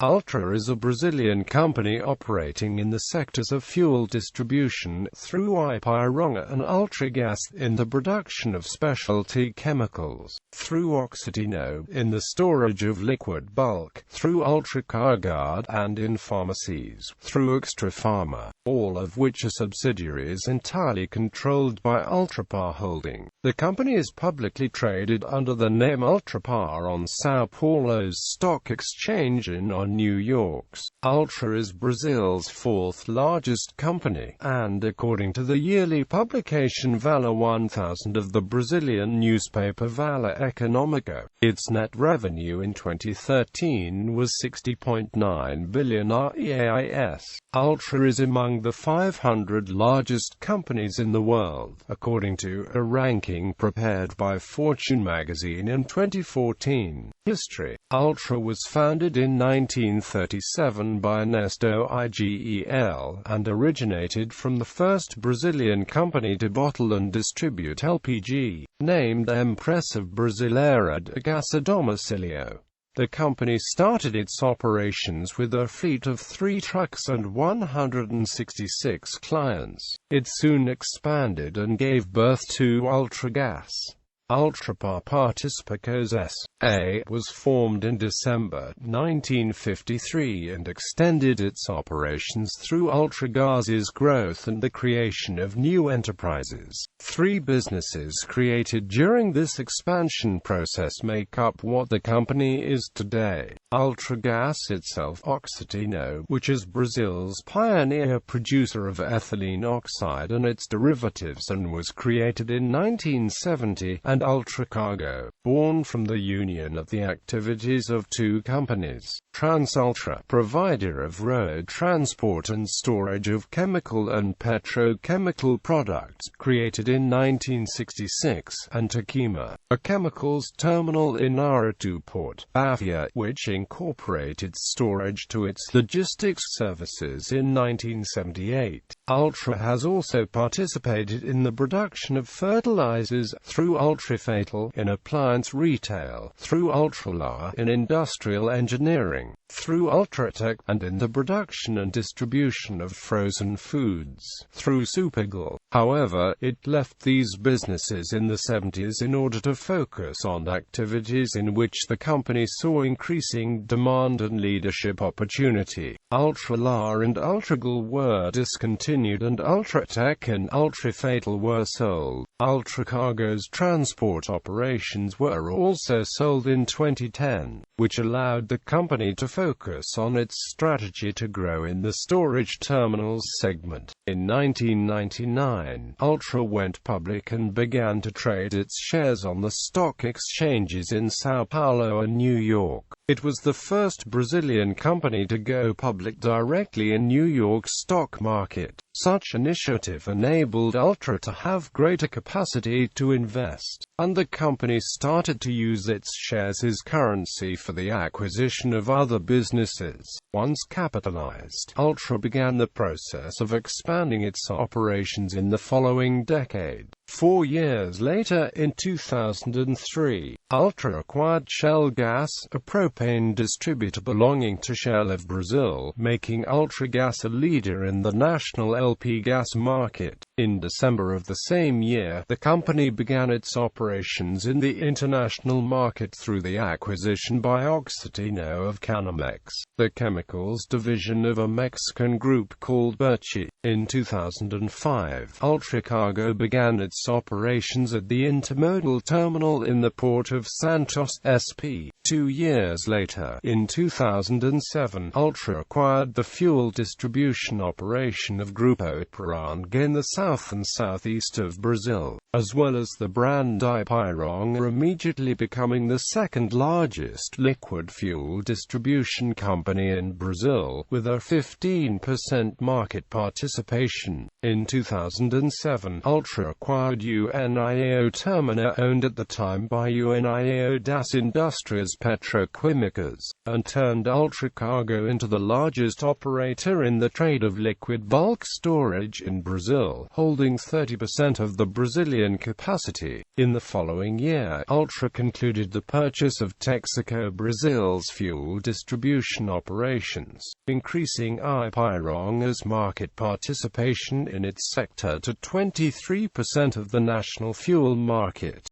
Ultra is a Brazilian company operating in the sectors of fuel distribution through Ipiranga and Ultragaz in the production of specialty chemicals, through Oxiteno in the storage of liquid bulk, through Ultracargo and in pharmacies, through Extrafarma, all of which are subsidiaries entirely controlled by Ultrapar Holding. The company is publicly traded under the name Ultrapar on São Paulo's stock exchange and on New York's. Ultra is Brazil's fourth largest company, and according to the yearly publication Valor 1000 of the Brazilian newspaper Valor Econômico, its net revenue in 2013 was 60.9 billion reais. Ultra is among the 500 largest companies in the world, according to a ranking prepared by Fortune magazine in 2014. History. Ultra was founded in 1937 by Ernesto Igel, and originated from the first Brazilian company to bottle and distribute LPG, named Empresa Brasileira de Gás a Domicilio. The company started its operations with a fleet of 3 trucks and 166 clients. It soon expanded and gave birth to Ultragaz. Ultrapar Participações S.A. was formed in December 1953 and extended its operations through Ultragaz's growth and the creation of new enterprises. 3 businesses created during this expansion process make up what the company is today. Ultragaz itself, Oxiteno, which is Brazil's pioneer producer of ethylene oxide and its derivatives and was created in 1970, and Ultracargo, born from the union of the activities of 2 companies. TransUltra, provider of road transport and storage of chemical and petrochemical products, created in 1966, and Takema, a chemicals terminal in Aratu Port, Bahia, which incorporated storage to its logistics services in 1978. Ultra has also participated in the production of fertilizers through Ultrafatal in appliance retail, through Ultralar in industrial engineering, through Ultratech, and in the production and distribution of frozen foods, through Supergal. However, it left these businesses in the 70s in order to focus on activities in which the company saw increasing demand and leadership opportunity. Ultralar and Ultragal were discontinued and Ultratech and Ultrafatal were sold. Ultracargo's transport operations were also sold in 2010, which allowed the company to focus on its strategy to grow in the storage terminals segment. In 1999, Ultra went public and began to trade its shares on the stock exchanges in São Paulo and New York. It was the first Brazilian company to go public directly in New York's stock market. Such initiative enabled Ultra to have greater capacity to invest, and the company started to use its shares as currency for the acquisition of other businesses. Once capitalized, Ultra began the process of expanding its operations in the following decade. 4 years later, in 2003, Ultra acquired Shell Gas, a propane distributor belonging to Shell of Brazil, making Ultragaz a leader in the national LP gas market. In December of the same year, the company began its operations in the international market through the acquisition by Oxiteno of Canamex, the chemicals division of a Mexican group called Birchi. In 2005, Ultracargo began its operations at the intermodal terminal in the port of Santos, SP. 2 years later, in 2007, Ultra acquired the fuel distribution operation of Grupo Ipiranga in the south and southeast of Brazil, as well as the brand Ipiranga, immediately becoming the second largest liquid fuel distribution company in Brazil, with a 15% market participation. In 2007, Ultra acquired União Termina, owned at the time by União das Indústrias petroquímicas, and turned Ultracargo into the largest operator in the trade of liquid bulk storage in Brazil, holding 30% of the Brazilian capacity. In the following year, Ultra concluded the purchase of Texaco, Brazil's fuel distribution operations, increasing Ipiranga's market participation in its sector to 23% of the national fuel market.